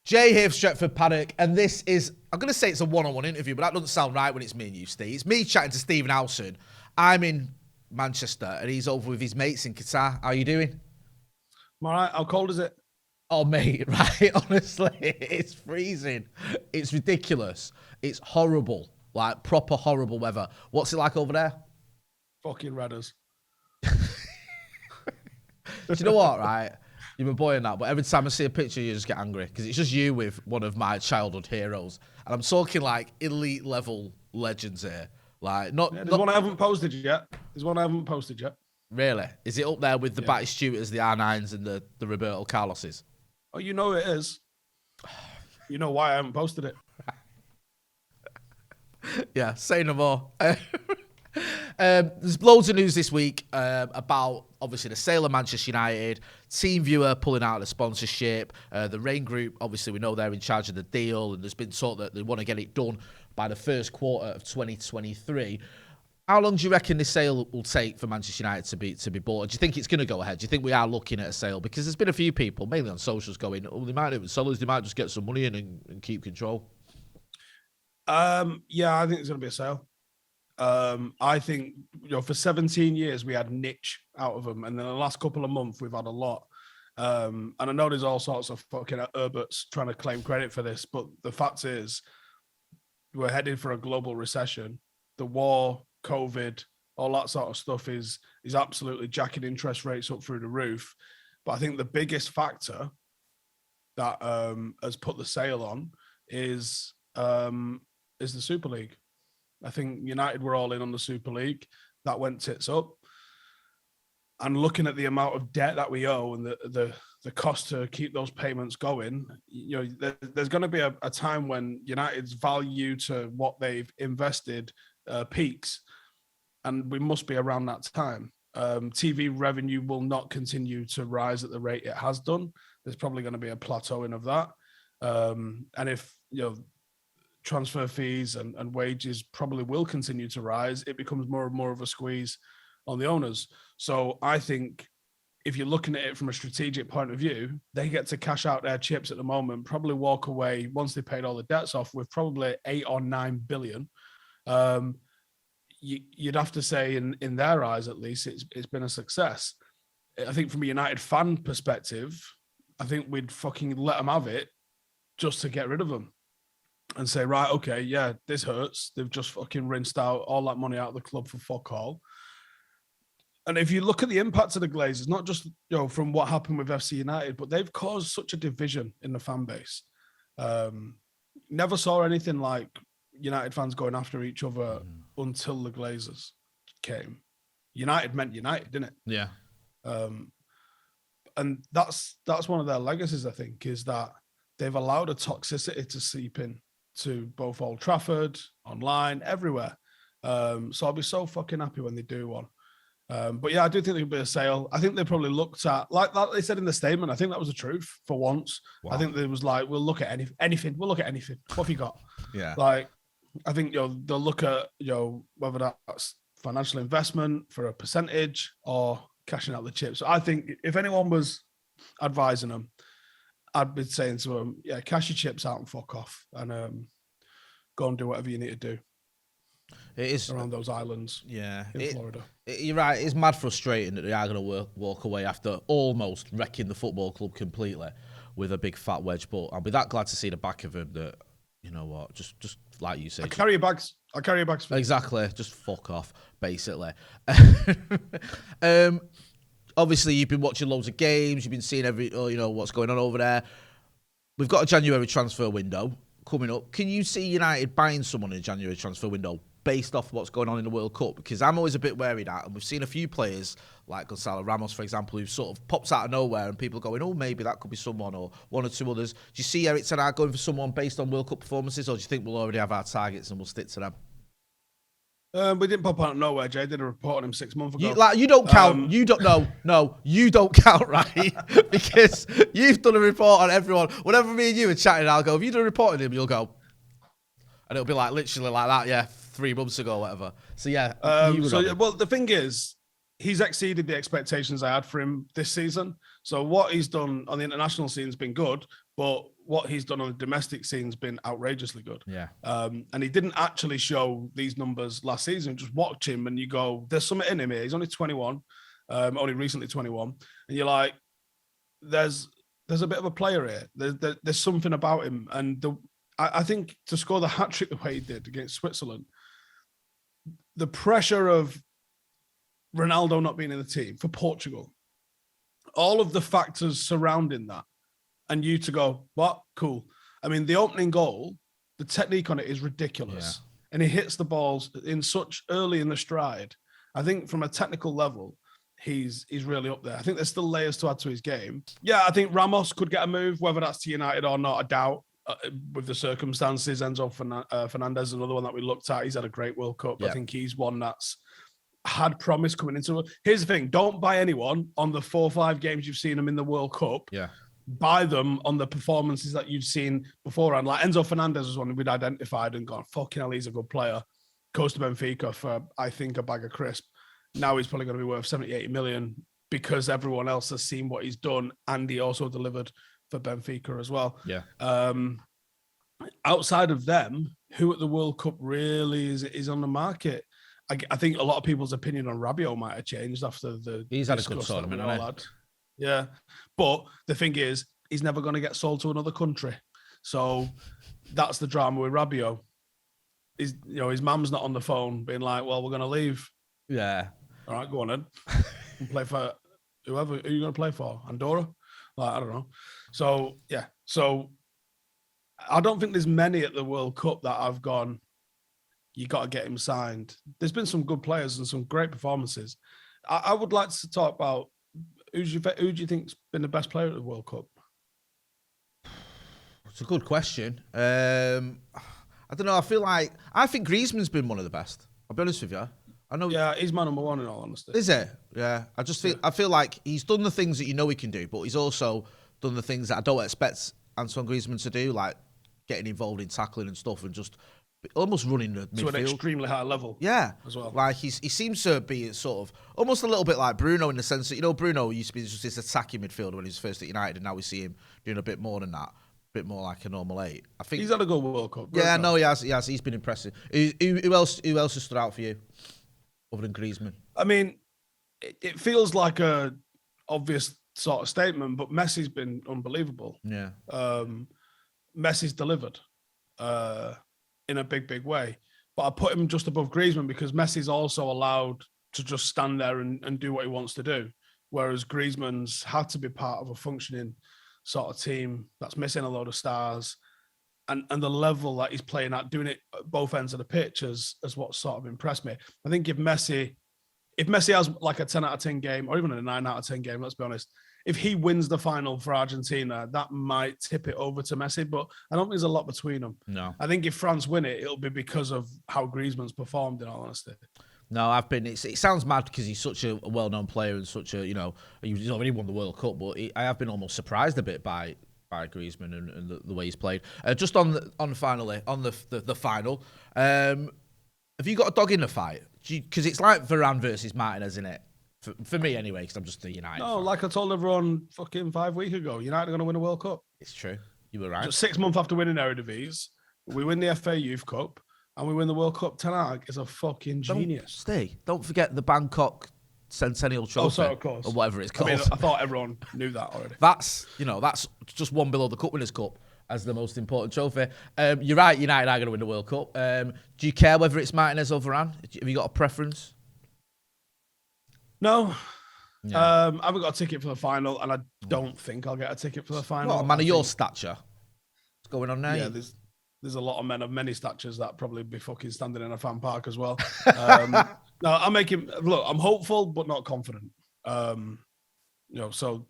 Jay here for Stretford, Paddock, and this is, I'm going to say it's a one-on-one interview, but that doesn't sound right when it's me and you, Steve. It's me chatting to Stephen Howson. I'm in Manchester, and he's over with his mates in Qatar. How are you doing? I'm all right. How cold is it? Oh, mate, right, honestly, it's freezing. It's ridiculous. It's horrible, like proper horrible weather. What's it like over there? Fucking redders. Do you know what, right? You're my boy in that, but every time I see a picture, you just get angry because it's just you with one of my childhood heroes, and I'm talking like elite level legends here. Like There's one I haven't posted yet. Really? Is it up there with the Batty Stewart's, the R9s, and the Roberto Carlos's? Oh, you know it is. You know why I haven't posted it. Yeah, say no more. There's loads of news this week about, obviously, the sale of Manchester United, TeamViewer pulling out of the sponsorship, the Rain Group, obviously, we know they're in charge of the deal, and there's been talk that they want to get it done by the first quarter of 2023. How long do you reckon this sale will take for Manchester United to be bought? Do you think it's going to go ahead? Do you think we are looking at a sale? Because there's been a few people, mainly on socials, going, oh, they might even sell us, they might just get some money in and keep control. Yeah, I think there's going to be a sale. I think, for 17 years we had niche out of them, and then the last couple of months we've had a lot. And I know there's all sorts of fucking Herberts trying to claim credit for this, but the fact is we're headed for a global recession. The war, COVID, all that sort of stuff is absolutely jacking interest rates up through the roof. But I think the biggest factor that has put the sale on is the Super League. I think United were all in on the Super League. That went tits up. And looking at the amount of debt that we owe and the cost to keep those payments going, there's going to be a time when United's value to what they've invested peaks. And we must be around that time. TV revenue will not continue to rise at the rate it has done. There's probably going to be a plateauing of that. And if, transfer fees and wages probably will continue to rise, it becomes more and more of a squeeze on the owners. So I think if you're looking at it from a strategic point of view, they get to cash out their chips at the moment, probably walk away once they paid all the debts off with probably 8 or 9 billion. You'd have to say in their eyes, at least, it's been a success. I think from a United fan perspective, I think we'd fucking let them have it just to get rid of them. And say, right, okay, yeah, this hurts. They've just fucking rinsed out all that money out of the club for fuck all. And if you look at the impact of the Glazers, not just from what happened with FC United, but they've caused such a division in the fan base. Never saw anything like United fans going after each other until the Glazers came. United meant United, didn't it? Yeah. And that's one of their legacies, I think, is that they've allowed a toxicity to seep in to both Old Trafford, online, everywhere. So I'll be so fucking happy when they do one. But yeah, I do think there'll be a sale. I think they probably looked at, like they said in the statement, I think that was the truth for once. Wow. I think there was like, we'll look at anything. We'll look at anything. What have you got? Yeah. Like, I think, they'll look at, whether that's financial investment for a percentage or cashing out the chips. So I think if anyone was advising them, I'd be saying to them, yeah, cash your chips out and fuck off and go and do whatever you need to do. It is around those islands. Yeah, in Florida. You're right. It's mad frustrating that they are going to walk away after almost wrecking the football club completely with a big fat wedge. But I'll be that glad to see the back of him that, you know what, just like you say. I'll carry your bags for you. Exactly. Just fuck off, basically. Obviously, you've been watching loads of games. You've been seeing what's going on over there. We've got a January transfer window coming up. Can you see United buying someone in a January transfer window based off what's going on in the World Cup? Because I'm always a bit wary of that. And we've seen a few players like Goncalo Ramos, for example, who sort of pops out of nowhere and people are going, oh, maybe that could be someone, or one or two others. Do you see Eric Ten Hag going for someone based on World Cup performances, or do you think we'll already have our targets and we'll stick to them? We didn't pop out of nowhere, Jay. Did a report on him 6 months ago. You don't count. You don't. No, you don't count, right? Because you've done a report on everyone. Whenever me and you are chatting, I'll go, have you done a report on him? You'll go, and it'll be like literally like that. Yeah, 3 months ago, or whatever. So yeah. Well, the thing is, he's exceeded the expectations I had for him this season. So what he's done on the international scene has been good, but what he's done on the domestic scene's been outrageously good. Yeah. And he didn't actually show these numbers last season. Just watch him and you go, there's something in him here. He's only 21, only recently 21. And you're like, there's a bit of a player here. There's something about him. And I think to score the hat-trick the way he did against Switzerland, the pressure of Ronaldo not being in the team for Portugal, all of the factors surrounding that, and you to go, what? Cool. I mean, the opening goal, the technique on it is ridiculous. Yeah. And he hits the balls in such early in the stride. I think from a technical level, he's really up there. I think there's still layers to add to his game. Yeah, I think Ramos could get a move, whether that's to United or not, I doubt. With the circumstances, Enzo Fernandez, another one that we looked at. He's had a great World Cup. Yeah. I think he's one that's had promise coming into it. Here's the thing. Don't buy anyone on the 4 or 5 games you've seen them in the World Cup. Yeah. Buy them on the performances that you've seen beforehand. Like Enzo Fernandez was one we'd identified and gone, fucking hell, he's a good player. Goes to Benfica for, I think, a bag of crisp. Now he's probably going to be worth 70, 80 million because everyone else has seen what he's done, and he also delivered for Benfica as well. Yeah. Outside of them, who at the World Cup really is on the market? I think a lot of people's opinion on Rabiot might have changed after the. He's had a good tournament, hasn't he? Yeah, but the thing is, he's never going to get sold to another country, so that's the drama with Rabiot. His mum's not on the phone being like, "Well, we're going to leave." Yeah. All right, go on then. Play for whoever. Who are you going to play for? Andorra? Like, I don't know. So yeah, I don't think there's many at the World Cup that I've gone, you got to get him signed. There's been some good players and some great performances. I would like to talk about who do you think's been the best player at the World Cup? It's a good question. I don't know. I think Griezmann's been one of the best. I'll be honest with you. I know. Yeah, he's my number one in all honesty. Is it? Yeah. I feel like he's done the things that you know he can do, but he's also done the things that I don't expect Antoine Griezmann to do, like getting involved in tackling and stuff, and just almost running the midfield to an extremely high level. Yeah, as well. Like he seems to be sort of almost a little bit like Bruno in the sense that Bruno used to be just this attacking midfielder when he was first at United, and now we see him doing a bit more than that, a bit more like a normal 8. I think he's had a good World Cup. Yeah, no, he has. He's been impressive. Who else has stood out for you other than Griezmann? I mean, it feels like a obvious sort of statement, but Messi's been unbelievable. Yeah. Messi's delivered in a big way. But I put him just above Griezmann because Messi's also allowed to just stand there and do what he wants to do. Whereas Griezmann's had to be part of a functioning sort of team that's missing a load of stars. And the level that he's playing at, doing it at both ends of the pitch is what sort of impressed me. I think if Messi has like a 10 out of 10 game, or even a 9 out of 10 game, let's be honest, if he wins the final for Argentina, that might tip it over to Messi, but I don't think there's a lot between them. No. I think if France win it, it'll be because of how Griezmann's performed, in all honesty. No, it sounds mad because he's such a well-known player and such a, he's already won the World Cup, but I have been almost surprised a bit by Griezmann and the way he's played. Just finally on the final, have you got a dog in the fight? Because it's like Varane versus Martinez, isn't it? For me, anyway, because I'm just a United fan. Like I told everyone fucking 5 weeks ago, United are going to win a World Cup. It's true. You were right. Just 6 months after winning Eredivisie, we win the FA Youth Cup and we win the World Cup. Ten Hag is a fucking genius. Don't forget the Bangkok Centennial Trophy. Oh, sorry, of course. Or whatever it's called. I mean, I thought everyone knew that already. That's just one below the Cup Winners' Cup as the most important trophy. You're right, United are going to win the World Cup. Do you care whether it's Martinez or Varane? Have you got a preference? No. Yeah. I haven't got a ticket for the final, and I don't think I'll get a ticket for the final. What, a man of your stature? What's going on there? Yeah, there's a lot of men of many statures that probably be fucking standing in a fan park as well. No, I'm hopeful, but not confident. So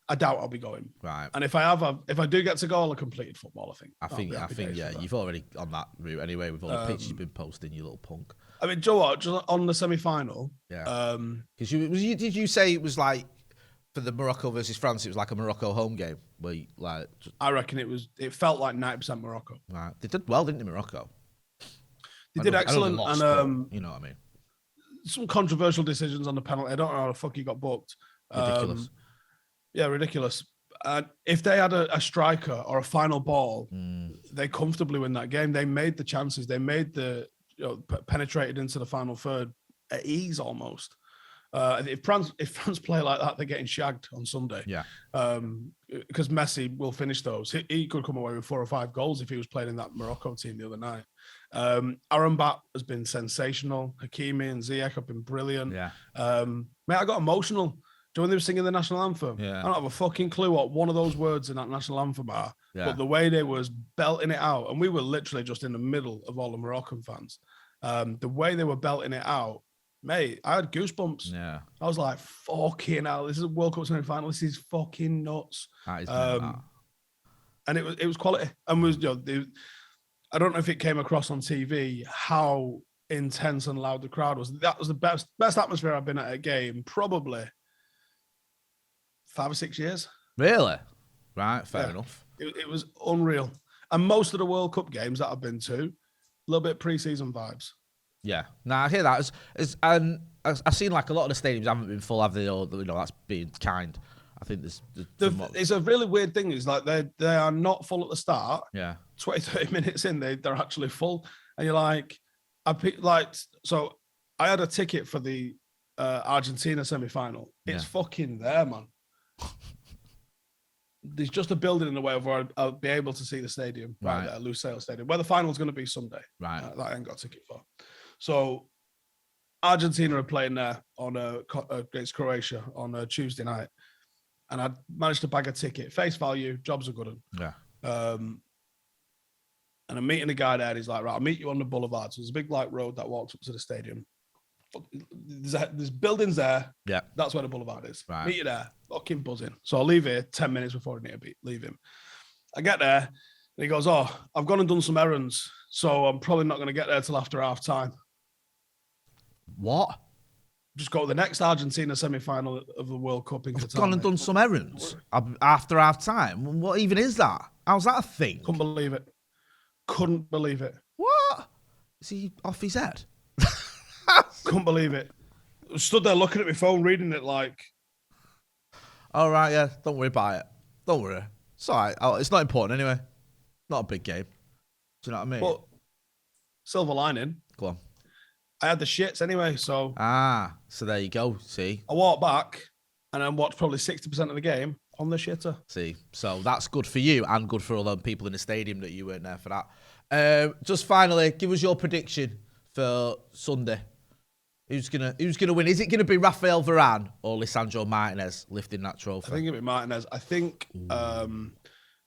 I doubt I'll be going. Right. And if I do get to go, I'll have completed football, I think. I think, yeah, you've already on that route anyway with all the pictures you've been posting, you little punk. I mean, Joe, what, just on the semi-final. Yeah. Because did you say it was like for the Morocco versus France, it was like a Morocco home game where I reckon it felt like 90% Morocco. Right. They did well, didn't they, Morocco? They did excellent, and you know what I mean. Some controversial decisions on the penalty. I don't know how the fuck he got booked. Ridiculous. Yeah, ridiculous. if they had a striker or a final ball, they comfortably win that game. They made the chances. They made penetrated into the final third at ease almost. If France play like that, they're getting shagged on Sunday. Yeah. Because Messi will finish those. He could come away with 4 or 5 goals if he was playing in that Morocco team the other night. Arambat has been sensational. Hakimi and Ziyech have been brilliant. Yeah. Mate, I got emotional. Do you know when they were singing the national anthem? Yeah. I don't have a fucking clue what one of those words in that national anthem are. Yeah. But the way they was belting it out, and we were literally just in the middle of all the Moroccan fans. The way they were belting it out, mate, I had goosebumps. Yeah. I was like, fucking hell, this is a World Cup semi-final. This is fucking nuts. That is and it was quality. And was I don't know if it came across on TV how intense and loud the crowd was. That was the best atmosphere I've been at a game, probably 5 or 6 years. Really? Right, fair enough. It was unreal. And most of the World Cup games that I've been to, a little bit pre-season vibes. Yeah. Now I hear that. And I've seen like a lot of the stadiums haven't been full, have they? Or that's being kind. I think it's a really weird thing. Is like they are not full at the start. Yeah. 20-30 minutes in, they're actually full, and you're like, so I had a ticket for the Argentina semi-final. It's fucking there, man. There's just a building in the way where I'll be able to see the stadium, right there, Lusail Stadium, where the final's going to be Sunday. Right. That I ain't got a ticket for. So Argentina are playing there against Croatia on a Tuesday night. And I managed to bag a ticket. Face value, jobs are good. Yeah. And I'm meeting a guy there, and he's like, right, I'll meet you on the boulevard. So there's a big like road that walks up to the stadium. There's buildings there. Yeah. That's where the boulevard is. Right. Meet you there. Fucking buzzing. So I'll leave here 10 minutes before I need to leave him. I get there, and he goes, oh, I've gone and done some errands, so I'm probably not going to get there till after half time. What? Just go to the next Argentina semi-final of the World Cup in Qatar. I've gone and done some errands after half time. What even is that? How's that a thing? Couldn't believe it. Couldn't believe it. What? Is he off his head? Couldn't believe it. I stood there looking at my phone, reading it like. All right, yeah. Don't worry about it. Don't worry. It's all right. It's not important anyway. Not a big game. Do you know what I mean? But silver lining. Go on. I had the shits anyway, so. So there you go. See? I walked back and I watched probably 60% of the game on the shitter. See? So that's good for you and good for all the people in the stadium that you weren't there for that. Just finally, give us your prediction for Sunday. Who's gonna win? Is it gonna be Rafael Varane or Lisandro Martinez lifting that trophy? I think it'll be Martinez. I think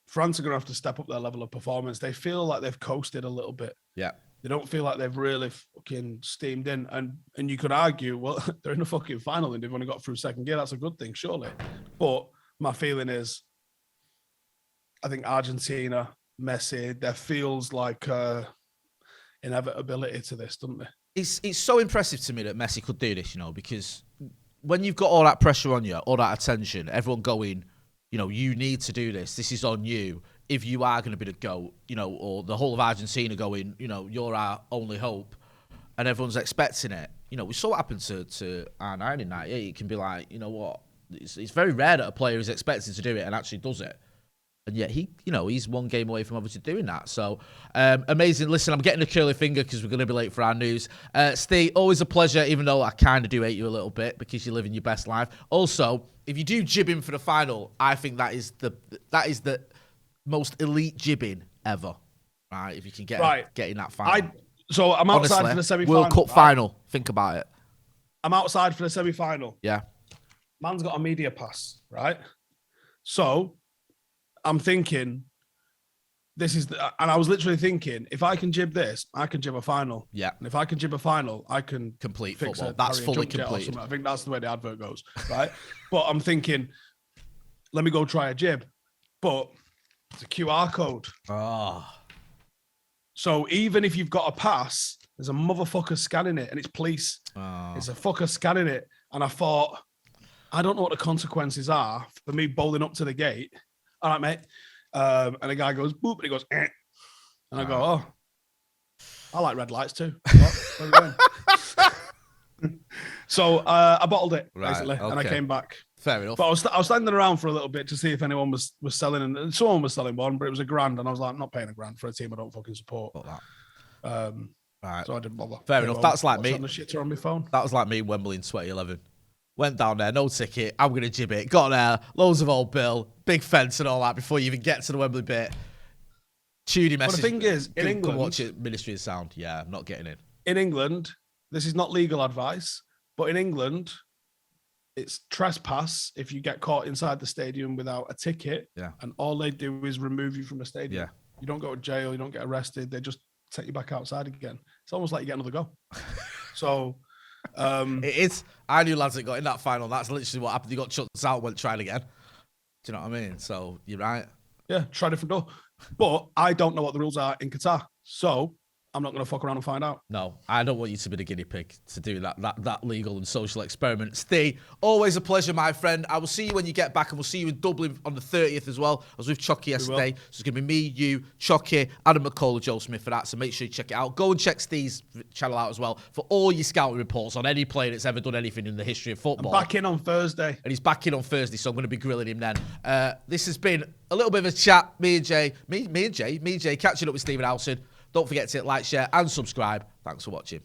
France are gonna have to step up their level of performance. They feel like they've coasted a little bit. Yeah. They don't feel like they've really fucking steamed in. And you could argue, well, they're in the fucking final and they've only got through second gear. That's a good thing, surely. But my feeling is, I think Argentina, Messi, there feels like inevitability to this, doesn't there? It's so impressive to me that Messi could do this, because when you've got all that pressure on you, all that attention, everyone going, you need to do this. This is on you. If you are going to be the GOAT, or the whole of Argentina going, you're our only hope, and everyone's expecting it. We saw what happened to R9 in 98. It can be like, you know what? It's very rare that a player is expected to do it and actually does it. And yet he's one game away from obviously doing that. So amazing. Listen, I'm getting a curly finger because we're going to be late for our news. Steve, always a pleasure, even though I kind of do hate you a little bit because you're living your best life. Also, if you do jibbing for the final, I think that is the most elite jibbing ever. Right? If you can get in that final. So I'm outside Honestly, for the semi-final. World Cup final. Think about it. I'm outside for the semi-final. Yeah. Man's got a media pass, right? So I'm thinking, and I was literally thinking, if I can jib this, I can jib a final. Yeah. And if I can jib a final, I can complete fix football. it. That's fully completed. I think that's the way the advert goes, right? But I'm thinking, let me go try a jib. But it's a QR code. Oh. So even if you've got a pass, there's a motherfucker scanning it, and it's police. Oh. It's a fucker scanning it. And I thought, I don't know what the consequences are for me bowling up to the gate. All right, mate. And the guy goes, boop, and he goes, eh. And I go, oh, I like red lights too. Where are we going? So I bottled it, basically, and I came back. Fair enough. But I was standing around for a little bit to see if anyone was selling, and someone was selling one, but it was $1,000, and I was like, I'm not paying $1,000 for a team I don't fucking support. Right. So I didn't bother. Fair enough. That's like me. On the shitter on my phone. That was like me in Wembley in 2011. Went down there, no ticket. I'm going to jib it. Got there, loads of old bill, big fence and all that before you even get to the Wembley bit. Tudy message. But the thing is, in England, come watch it, Ministry of Sound. Yeah, I'm not getting in. In England, this is not legal advice, but in England, it's trespass if you get caught inside the stadium without a ticket. Yeah. And all they do is remove you from the stadium. Yeah. You don't go to jail. You don't get arrested. They just take you back outside again. It's almost like you get another go. So it is. I knew lads that got in that final. That's literally what happened. You got chucked out, went tried again. Do you know what I mean? So you're right. Yeah, try different door. But I don't know what the rules are in Qatar. So I'm not going to fuck around and find out. No, I don't want you to be the guinea pig to do that legal and social experiment. Steve, always a pleasure, my friend. I will see you when you get back, and we'll see you in Dublin on the 30th as well. I was with Chucky yesterday. So it's going to be me, you, Chucky, Adam McCall, Joe Smith for that. So make sure you check it out. Go and check Steve's channel out as well for all your scouting reports on any player that's ever done anything in the history of football. I'm back in on Thursday. And he's back in on Thursday, so I'm going to be grilling him then. This has been a little bit of a chat. Me and Jay, catching up with Stephen Howson. Don't forget to like, share, and subscribe. Thanks for watching.